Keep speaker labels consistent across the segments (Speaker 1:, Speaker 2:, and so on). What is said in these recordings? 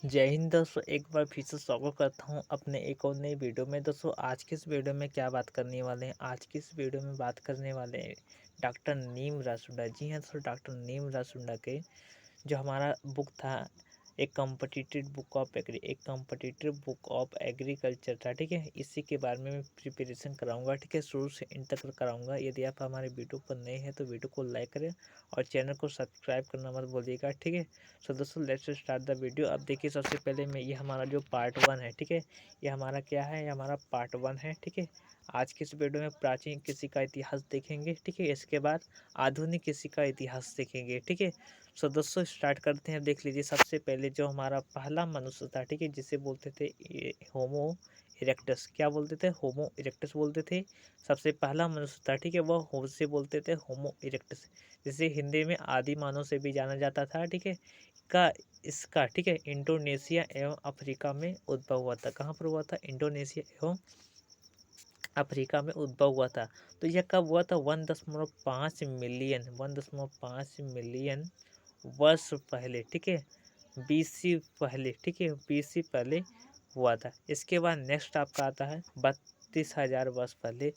Speaker 1: जय हिंद दोस्तों, एक बार फिर से स्वागत करता हूँ अपने एक और नई वीडियो में। दोस्तों आज की इस वीडियो में क्या बात करने वाले हैं, आज की इस वीडियो में बात करने वाले हैं डॉक्टर नीम रासुंडा। जी हाँ दोस्तों, डॉक्टर नीम रासुंडा के जो हमारा बुक था, एक कॉम्पिटिटिव बुक ऑफ एग्रीकल्चर था। ठीक है, इसी के बारे में मैं प्रिपरेशन कराऊंगा। ठीक है, शुरू से इन तक कराऊंगा। यदि आप हमारे वीडियो पर नए हैं तो वीडियो को लाइक करें और चैनल को सब्सक्राइब करना मत भूलिएगा। ठीक है, सो दोस्तों लेट्स स्टार्ट द वीडियो। अब देखिए, सबसे पहले मैं ये हमारा जो पार्ट 1 है, ठीक है, ये हमारा क्या है, ये हमारा पार्ट 1 है। ठीक है, आज के इस वीडियो में प्राचीन कृषि का इतिहास देखेंगे। ठीक है, इसके बाद आधुनिक कृषि का इतिहास देखेंगे। ठीक है, सो दोस्तों स्टार्ट करते हैं। देख लीजिए, सबसे पहले जो हमारा पहला मनुष्य था, ठीक है, जिसे बोलते थे होमो इरेक्टस। क्या बोलते थे? होमो इरेक्टस बोलते थे। सबसे पहला मनुष्य था, ठीक है, वह उसे बोलते थे होमो इरेक्टस, जिसे हिंदी में आदि मानव से भी जाना जाता था। ठीक है, का इसका, ठीक है, इंडोनेशिया एवं अफ्रीका में उद्भव हुआ था। कहाँ पर हुआ था? इंडोनेशिया एवं अफ्रीका में उद्भव हुआ था। तो यह कब हुआ था? 1.5 मिलियन वर्ष पहले, ठीक है, बीसी पहले, ठीक है, बीसी पहले हुआ था। इसके बाद नेक्स्ट आपका आता है 32,000 वर्ष पहले।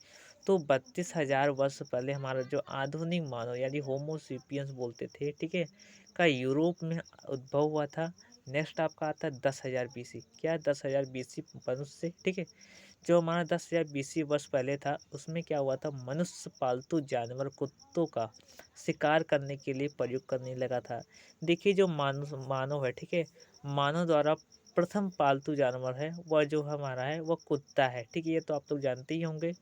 Speaker 1: तो 32,000 वर्ष पहले हमारा जो आधुनिक मानव यानी होमोसिपियंस बोलते थे, ठीक है, का यूरोप में उद्भव हुआ था। नेक्स्ट आपका आता है 10,000 बीसी। क्या? 10,000 बीसी मनुष्य, ठीक है, जो हमारा 10,000 बीसी वर्ष पहले था, उसमें क्या हुआ था? मनुष्य पालतू जानवर कुत्तों का शिकार करने के लिए प्रयोग करने लगा था। देखिए, जो मानव मानव है, ठीक है, मानव द्वारा प्रथम पालतू जानवर है वह जो हमारा है वह कुत्ता है। ठीक है, ये तो आप लोग जानते ही होंगे।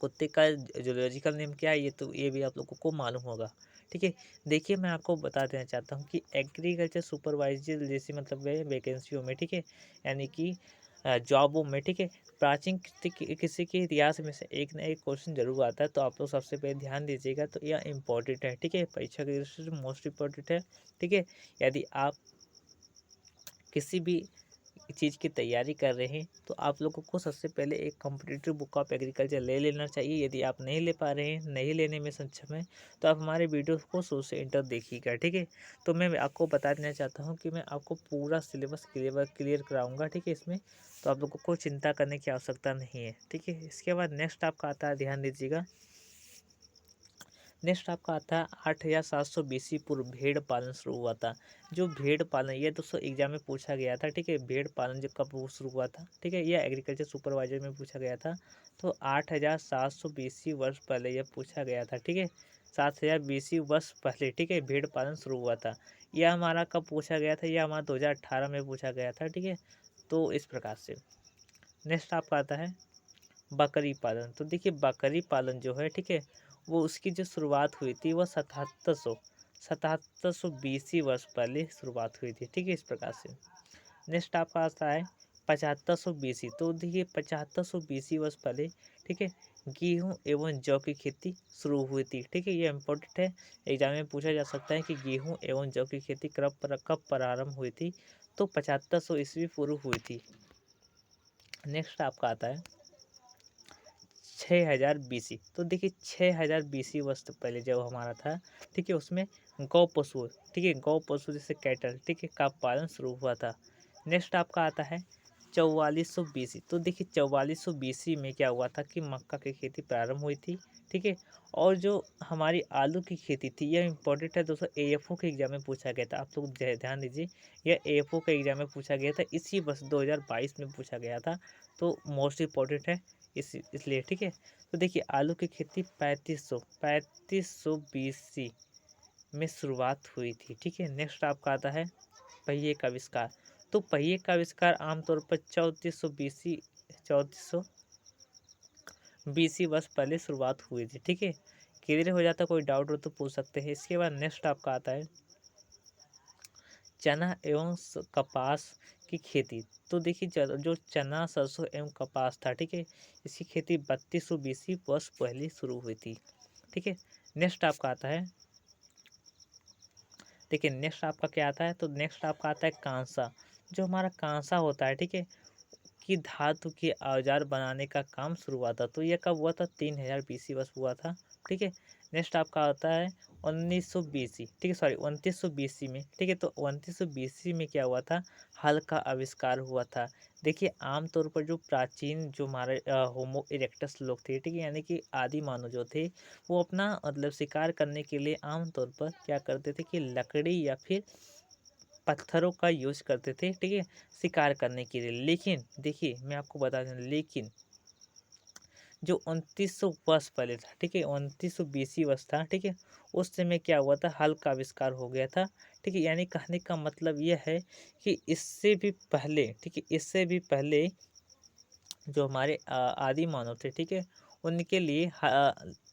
Speaker 1: कुत्ते का जूलॉजिकल नेम क्या है, ये तो ये भी आप लोगों को मालूम होगा। ठीक है, देखिए मैं आपको बता देना चाहता हूँ कि एग्रीकल्चर सुपरवाइजर जैसी मतलब वैकेंसियों में, ठीक है, यानी कि जॉबों में, ठीक है, प्राचीन किसी के इतिहास में से एक ना एक क्वेश्चन जरूर आता है। तो आप लोग सबसे पहले ध्यान दीजिएगा, तो यह इंपॉर्टेंट है। ठीक है, परीक्षा की दृष्टि से मोस्ट इंपॉर्टेंट है। ठीक है, यदि आप किसी भी चीज़ की तैयारी कर रहे हैं तो आप लोगों को सबसे पहले एक कॉम्पिटिटिव बुक ऑफ एग्रीकल्चर ले लेना चाहिए। यदि आप नहीं ले पा रहे हैं, नहीं लेने में सक्षम हैं, तो आप हमारे वीडियो को शुरू से एंड तक देखिएगा। ठीक है, तो मैं आपको बता देना चाहता हूँ कि मैं आपको पूरा सिलेबस क्लियर कराऊंगा। ठीक है, इसमें तो आप लोगों को चिंता करने की आवश्यकता नहीं है। ठीक है, इसके बाद नेक्स्ट आपका आता है, ध्यान दीजिएगा, नेक्स्ट आपका आता है 8,700 बीसी पूर्व भेड़ पालन शुरू हुआ था। जो भेड़ पालन, ये दोस्तों एग्जाम में पूछा गया था। ठीक है, भेड़ पालन जो कब शुरू हुआ था, ठीक है, यह एग्रीकल्चर सुपरवाइजर में पूछा गया था। तो 8,700 बीसी वर्ष पहले यह पूछा गया था। ठीक है, 7,000 बीसी वर्ष पहले, ठीक है, भेड़ पालन शुरू हुआ था। यह हमारा कब पूछा गया था? यह हमारा 2018 में पूछा गया था। ठीक है, तो इस प्रकार से नेक्स्ट आपका आता है बकरी पालन। तो देखिए, बकरी पालन जो है, ठीक है, वो उसकी जो शुरुआत हुई थी वह 7700 बीसी वर्ष पहले शुरुआत हुई थी। ठीक है, इस प्रकार से नेक्स्ट आपका आता है 7500 बीसी। तो देखिए, 7500 बीसी वर्ष पहले, ठीक है, गेहूं एवं जौ की खेती शुरू हुई थी। ठीक है, ये इंपॉर्टेंट है, एग्जाम में पूछा जा सकता है कि गेहूं एवं जौ की खेती कब प्रारंभ हुई थी। तो 7500 ईस्वी पूर्व हुई थी। नेक्स्ट आपका आता है 6,000 बीसी। तो देखिए, 6,000 बीसी वर्ष पहले जब हमारा था, ठीक है, उसमें गौ पशु, ठीक है, गौ पशु जैसे कैटल, ठीक है, का पालन शुरू हुआ था। नेक्स्ट आपका आता है 4400 बीसी। तो देखिए, 4400 बीसी में क्या हुआ था कि मक्का की खेती प्रारंभ हुई थी। ठीक है, और जो हमारी आलू की खेती थी, यह इंपॉर्टेंट है दोस्तों, एएफओ के एग्जाम में पूछा गया था। आप लोग ध्यान दीजिए, यह एएफओ के एग्जाम में पूछा गया था, इसी वर्ष 2022 में पूछा गया था। तो मोस्ट इंपॉर्टेंट है इसलिए। ठीक है, तो देखिए, आलू की खेती 3500 बीसी में शुरुआत हुई थी। ठीक है, नेक्स्ट आपका आता है पहिए का आविष्कार। तो पहिए का आविष्कार आमतौर पर 3400 बीसी वर्ष पहले शुरुआत हुई थी। ठीक है, क्लियर हो जाता, कोई डाउट हो तो पूछ सकते हैं। इसके बाद नेक्स्ट आपका आता है चना एवं कपास की खेती। तो देखिए, जो चना, सरसों एवं कपास था, ठीक है, इसकी खेती 3200 बीसी वर्ष पहले शुरू हुई थी। ठीक है, नेक्स्ट आपका आता है, देखिए नेक्स्ट आपका क्या आता है, तो नेक्स्ट आपका आता है कांसा। जो हमारा कांसा होता है, ठीक है, कि धातु के औजार बनाने का काम शुरू हुआ था। तो यह कब हुआ था? 3,000 बीसी वर्ष हुआ था। ठीक है, नेक्स्ट आपका आता है 1920 ईस्वी, ठीक है, सॉरी 2920 ईस्वी में, ठीक है। तो 2920 ईस्वी में क्या हुआ था, हल का आविष्कार हुआ था। देखिए आमतौर पर जो प्राचीन जो हमारे होमो इरेक्टस लोग थे, ठीक है, यानी कि आदि मानव जो थे, वो अपना मतलब शिकार करने के लिए आमतौर पर क्या करते थे कि लकड़ी या फिर पत्थरों का यूज करते थे, ठीक है, शिकार करने के लिए। लेकिन देखिए मैं आपको बता दूं, लेकिन जो 2900 वर्ष पहले था, ठीक है, 2920 वर्ष था, ठीक है, उस समय क्या हुआ था, हल का आविष्कार हो गया था, ठीक है। यानी कहने का मतलब यह है कि इससे भी पहले, ठीक है, इससे भी पहले जो हमारे आदि मानव थे, ठीक है, उनके लिए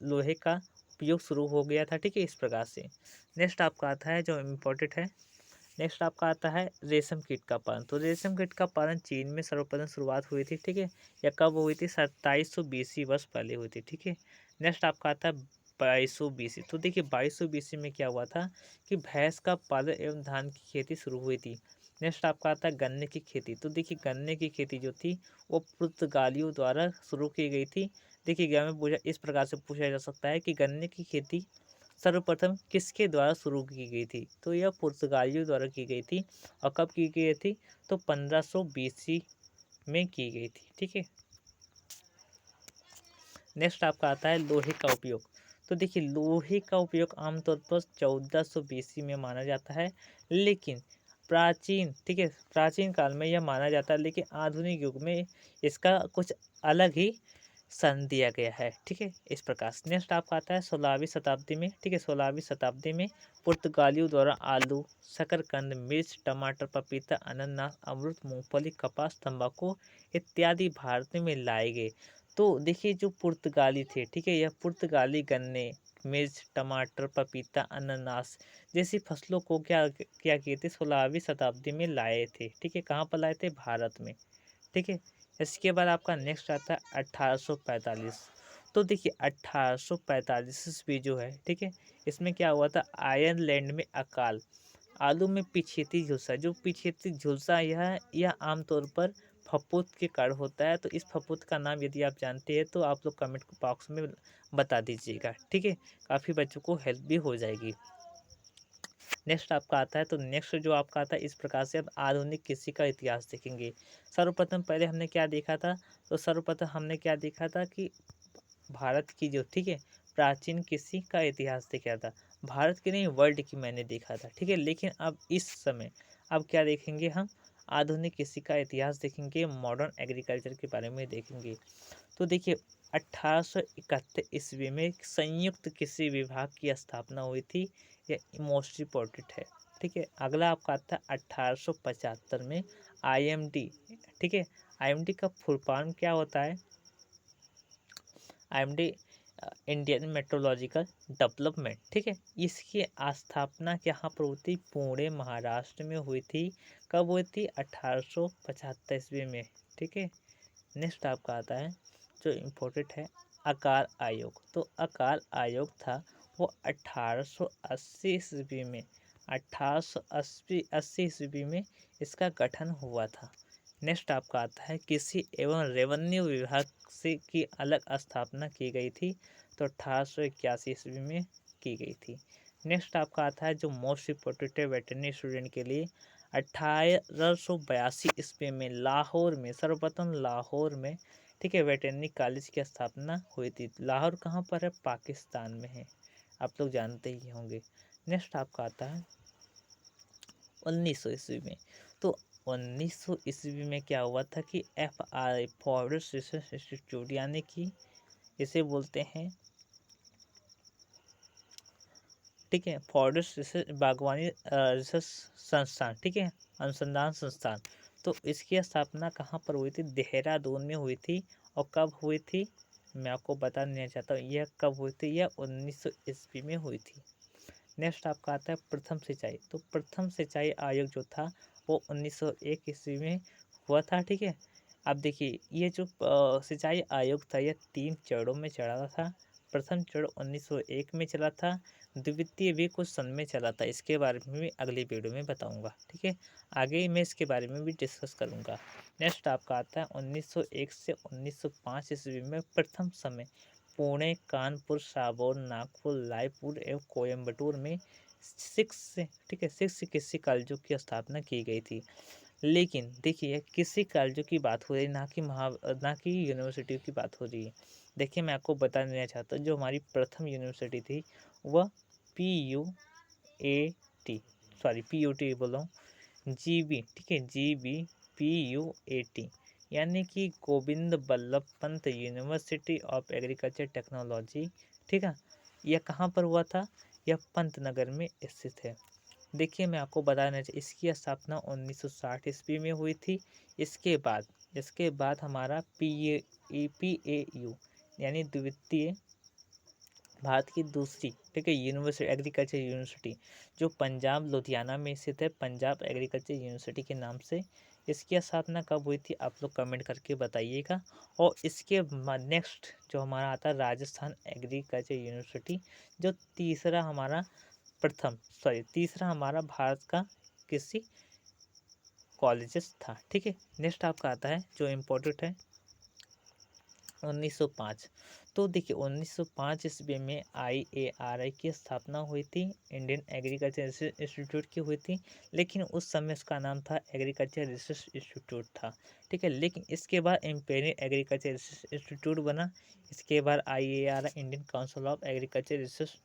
Speaker 1: लोहे का उपयोग शुरू हो गया था, ठीक है, इस प्रकार से। नेक्स्ट आपका आता है जो इम्पोर्टेंट है, नेक्स्ट आपका आता है रेशम कीट का पालन। तो रेशम कीट का पालन चीन में सर्वप्रथम शुरुआत हुई थी, ठीक है, या कब हुई थी, 2720 वर्ष पहले हुई थी, ठीक है। नेक्स्ट आपका आता है 2220। तो देखिए 2220 में क्या हुआ था कि भैंस का पालन एवं धान की खेती शुरू हुई थी। नेक्स्ट आपका आता है गन्ने की खेती। तो देखिए गन्ने की खेती जो थी वो पुर्तगालियों द्वारा शुरू की गई थी। देखिए एग्जाम में पूछा इस प्रकार से पूछा जा सकता है कि गन्ने की खेती सर्वप्रथम किसके द्वारा शुरू की गई थी, तो यह पुर्तगालियों द्वारा की गई थी। और कब की गई थी, तो 1520 में की गई थी, ठीक है। नेक्स्ट आपका आता है लोहे का उपयोग। तो देखिए लोहे का उपयोग आमतौर पर 1420 में माना जाता है, लेकिन प्राचीन, ठीक है, प्राचीन काल में यह माना जाता है, लेकिन आधुनिक युग में इसका कुछ अलग ही सन दिया गया है, ठीक है, इस प्रकार से। नेक्स्ट आपका आता है 16वीं शताब्दी में, ठीक है, 16वीं शताब्दी में पुर्तगालियों द्वारा आलू, शकरकंद, मिर्च, टमाटर, पपीता, अनानास, अमरूद, मूंगफली, कपास, तंबाकू इत्यादि भारत में लाए गए। तो देखिए जो पुर्तगाली थे, ठीक है, यह पुर्तगाली गन्ने, मिर्च, टमाटर, पपीता, अनानास जैसी फसलों को क्या किए थे, 16वीं शताब्दी में लाए थे, ठीक है। कहाँ पर लाए थे, भारत में, ठीक है। इसके बाद आपका नेक्स्ट आता है 1845। तो देखिए 1845 ईस्वी जो है, ठीक है, इसमें क्या हुआ था, आयरलैंड में अकाल, आलू में पिछेती झुलसा। जो पिछेती झुलसा यह आमतौर पर फफूंद के कारण होता है। तो इस फफूंद का नाम यदि आप जानते हैं तो आप लोग कमेंट बॉक्स में बता दीजिएगा, ठीक है, काफ़ी बच्चों को हेल्प भी हो जाएगी। नेक्स्ट आपका आता है, तो नेक्स्ट जो आपका आता है इस प्रकार से अब आधुनिक कृषि का इतिहास देखेंगे। सर्वप्रथम पहले हमने क्या देखा था, तो सर्वप्रथम हमने क्या देखा था कि भारत की जो, ठीक है, प्राचीन कृषि का इतिहास देखा था। भारत की नहीं, वर्ल्ड की मैंने देखा था, ठीक है। लेकिन अब इस समय अब क्या देखेंगे हम, आधुनिक कृषि का इतिहास देखेंगे, मॉडर्न एग्रीकल्चर के बारे में देखेंगे। तो देखिए 1831 ईस्वी में संयुक्त कृषि विभाग की स्थापना हुई थी। यह मोस्ट इम्पोर्टेंट है, ठीक है। अगला आपका आता है 1875 में आईएमडी, ठीक है। आईएमडी का फुल फॉर्म क्या होता है, आईएमडी इंडियन मेट्रोलॉजिकल डेवलपमेंट, ठीक है। इसकी स्थापना यहाँ पर हुई थी, पुणे महाराष्ट्र में हुई थी। कब हुई थी, 1875 ईस्वी में, ठीक है। नेक्स्ट आपका आता है जो इम्पोर्टेंट है अकाल आयोग। तो अकाल आयोग था वो 1880 ईस्वी में, 1880 ईस्वी में इसका गठन हुआ था। नेक्स्ट आपका आता है कृषि एवं रेवेन्यू विभाग से की अलग स्थापना की गई थी। तो 1881 ईस्वी में की गई थी। नेक्स्ट आपका आता है जो मोस्ट इम्पोर्टेंट है वेटरनरी स्टूडेंट के लिए, 1882 ईस्वी में लाहौर में, सर्वप्रथम लाहौर में, ठीक है, वेटरनरी कॉलेज की स्थापना हुई थी। लाहौर कहाँ पर है, पाकिस्तान में है, आप लोग जानते ही होंगे। नेक्स्ट आपका आता है 1900 ईस्वी में। तो 1900 ईस्वी में क्या हुआ था कि FRI फॉरेस्ट रिसर्च इंस्टीट्यूट, यानी कि इसे बोलते हैं, ठीक है, फॉरेस्ट रिसर्च बागवानी रिसर्च संस्थान, ठीक है, अनुसंधान संस्थान। तो इसकी स्थापना कहाँ पर हुई थी, देहरादून में हुई थी। और कब हुई थी, मैं आपको बता देना चाहता हूँ यह कब हुई थी, यह 1900 ईस्वी में हुई थी। नेक्स्ट आपका आता है प्रथम सिंचाई। तो प्रथम सिंचाई आयोग जो था वो 1901 ईस्वी में हुआ था, ठीक है। अब देखिए ये जो सिंचाई आयोग था यह 3 चरणों में चला था। प्रथम चरण 1901 में चला था, द्वितीय भी कुछ सन में चला था। इसके बारे में भी अगली वीडियो में बताऊंगा, ठीक है। आगे मैं इसके बारे में भी डिस्कस करूंगा। नेक्स्ट आपका आता है 1901 से 1905 ईस्वी में प्रथम समय पुणे, कानपुर, सागौर, नागपुर, रायपुर एवं कोयम्बटूर में 6 ठीक है 6 कृषि कॉलेजों की स्थापना की गई थी। लेकिन देखिए कृषि कॉलेजों की बात हो रही है, ना कि यूनिवर्सिटियों की बात हो रही है। देखिए मैं आपको बता देना चाहता हूँ, जो हमारी प्रथम यूनिवर्सिटी थी वह PUAT सॉरी PUT बोल रहा हूँ, GB ठीक है GB PUAT यानी कि Govind Ballabh Pant university of agriculture technology, ठीक है। यह कहाँ पर हुआ था? यह पंतनगर में स्थित है। देखिए मैं आपको बताना चाहिए, इसकी स्थापना 1960 ईस्वी में हुई थी। इसके बाद हमारा PAU यानी द्वितीय भारत की दूसरी ठीक है यूनिवर्सिटी, एग्रीकल्चर यूनिवर्सिटी, जो पंजाब लुधियाना में स्थित है, पंजाब एग्रीकल्चर यूनिवर्सिटी के नाम से। इसकी स्थापना कब हुई थी आप लोग कमेंट करके बताइएगा। और इसके नेक्स्ट जो हमारा आता है राजस्थान एग्रीकल्चर यूनिवर्सिटी, जो तीसरा हमारा भारत का कृषि कॉलेजेस था, ठीक है। नेक्स्ट आपका आता है जो इम्पोर्टेंट है 1905। तो देखिए 1905 ईस्वी में IARI की स्थापना हुई थी, इंडियन एग्रीकल्चर इंस्टीट्यूट की हुई थी। लेकिन उस समय उसका नाम था एग्रीकल्चर रिसर्च इंस्टीट्यूट था, ठीक है। लेकिन इसके बाद इंपीरियल एग्रीकल्चर रिसर्च इंस्टीट्यूट बना। इसके बाद IARI Indian council of agriculture research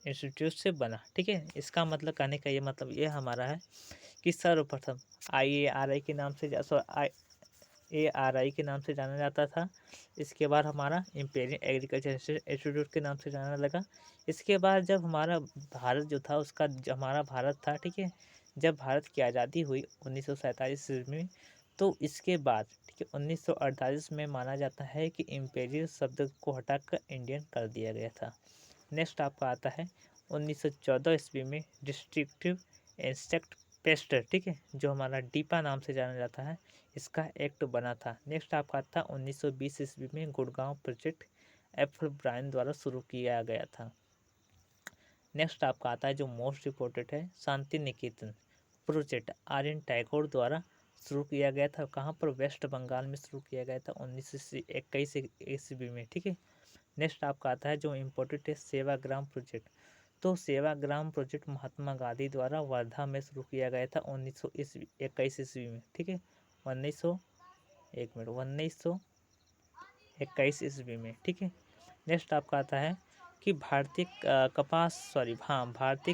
Speaker 1: institute से बना, ठीक है। इसका मतलब कहने का ये मतलब ये हमारा है कि सर्वप्रथम IARI के नाम से ARI के नाम से जाना जाता था। इसके बाद हमारा इंपीरियल एग्रीकल्चर इंस्टीट्यूट के नाम से जाना लगा। इसके बाद जब हमारा भारत जो था उसका हमारा भारत था, ठीक है। जब भारत की आज़ादी हुई 1947 ईस्वी में, तो इसके बाद ठीक है 1948 में माना जाता है कि इंपीरियल शब्द को हटाकर इंडियन कर दिया गया था। नेक्स्ट आपका आता है 1914 ईस्वी में डिस्ट्रिक्टिव इंसेक्ट पेस्ट, ठीक है, जो हमारा डीपा नाम से जाना जाता है, इसका एक्ट बना था। नेक्स्ट आपका आता है 1920 ईस्वी में गुड़गांव प्रोजेक्ट F ब्रायन द्वारा शुरू किया गया था। नेक्स्ट आपका आता है जो मोस्ट इम्पोर्टेंट है शांति निकेतन प्रोजेक्ट RN टैगोर द्वारा शुरू किया गया था। कहाँ पर? वेस्ट बंगाल में शुरू किया गया था 1921 ईस्वी में, ठीक है। नेक्स्ट आपका आता है जो इम्पोर्टेंट है सेवाग्राम प्रोजेक्ट। तो सेवाग्राम प्रोजेक्ट महात्मा गांधी द्वारा वर्धा में शुरू किया गया था 1921 ईस्वी में, ठीक है। 1921 ईस्वी में, ठीक है। नेक्स्ट आपका आता है कि भारतीय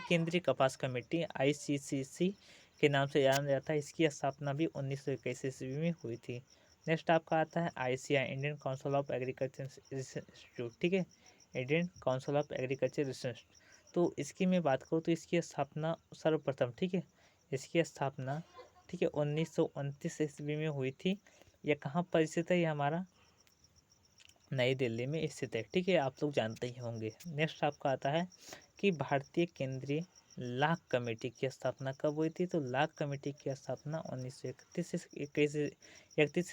Speaker 1: केंद्रीय कपास कमेटी ICCC के नाम से जाना जाता है। इसकी स्थापना भी 1921 ईस्वी में हुई थी। नेक्स्ट आपका आता है ICI Indian council of agriculture institute, ठीक है, Indian council of agriculture research. तो इसकी मैं बात करूँ तो इसकी स्थापना सर्वप्रथम, ठीक है, इसकी स्थापना ठीक है 1929 ईस्वी में हुई थी। यह कहाँ पर स्थित है? ये हमारा नई दिल्ली में स्थित है, ठीक है, आप लोग जानते ही होंगे। नेक्स्ट आपका आता है कि भारतीय केंद्रीय लाख कमेटी की स्थापना कब हुई थी? तो लाख कमेटी की स्थापना 1931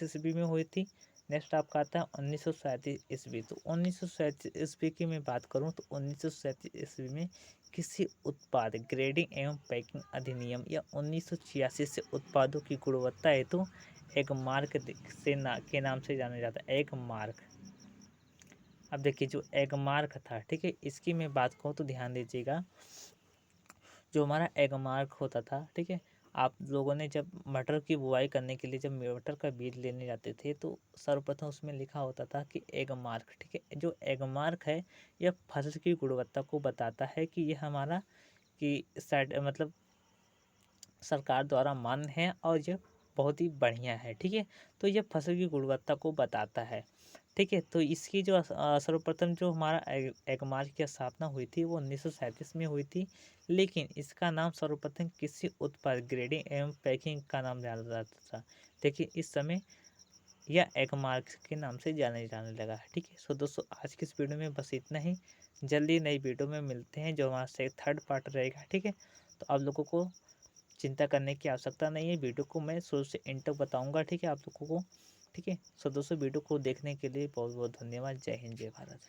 Speaker 1: ईस्वी में हुई थी। नेक्स्ट आपका आता है 1937 ईस्वी। तो 1937 ईस्वी की मैं बात करूं तो 1937 ईस्वी में किसी उत्पाद ग्रेडिंग एवं पैकिंग अधिनियम या 1986 से उत्पादों की गुणवत्ता हेतु एक मार्क के नाम से जाना जाता है, एक मार्क। अब देखिए जो एग मार्क था, ठीक है, इसकी मैं बात कहूँ तो ध्यान दीजिएगा। जो हमारा एग मार्क होता था, ठीक है, आप लोगों ने जब मटर की बुआई करने के लिए जब मटर का बीज लेने जाते थे तो सर्वप्रथम उसमें लिखा होता था कि एग मार्क, ठीक है। जो एग मार्क है यह फसल की गुणवत्ता को बताता है कि यह हमारा कि मतलब सरकार द्वारा मान्य है और यह बहुत ही बढ़िया है, ठीक है। तो यह फसल की गुणवत्ता को बताता है, ठीक है। तो इसकी जो सर्वप्रथम जो हमारा एगमार्क की स्थापना हुई थी वो 1937 में हुई थी। लेकिन इसका नाम सर्वप्रथम किसी उत्पाद ग्रेडिंग एवं पैकिंग का नाम जाना जाता था। देखिए इस समय यह एगमार्क के नाम से जाने लगा है, ठीक है। सो दोस्तों आज की इस वीडियो में बस इतना ही। जल्दी नई वीडियो में मिलते हैं जो हमारा से थर्ड पार्ट रहेगा, ठीक है। तो आप लोगों को चिंता करने की आवश्यकता नहीं है, वीडियो को मैं शुरू से एंड तक बताऊंगा, ठीक है, आप लोगों को, ठीक है। सो दोस्तों वीडियो को देखने के लिए बहुत बहुत धन्यवाद। जय हिंद, जय भारत।